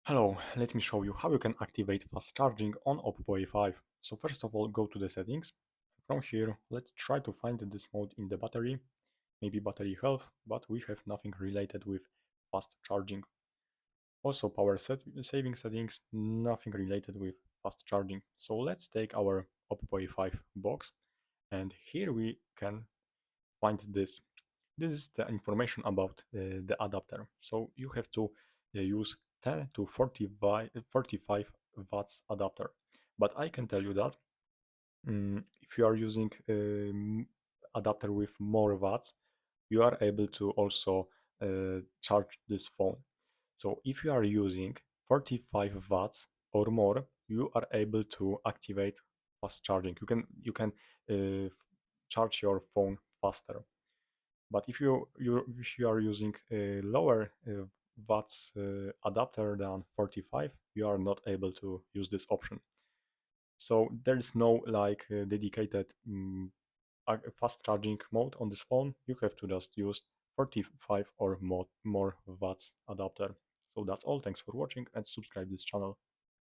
Hello, let me show you how you can activate fast charging on OPPO A5. So first of all, go to the settings. From here, let's try to find this mode in the battery, maybe battery health, but we have nothing related with fast charging. Also saving settings, nothing related with fast charging. So let's take our OPPO A5 box, and here we can find this. This is the information about the adapter. So you have to use 10 to 45 watts adapter. But I can tell you that if you are using adapter with more watts, you are able to also charge this phone. So if you are using 45 watts or more, you are able to activate fast charging. You can charge your phone faster. But if you are using a lower watts adapter than 45, you are not able to use this option. So there is no like dedicated fast charging mode on this phone. You have to just use 45 or more watts adapter. So that's all. Thanks for watching and subscribe this channel.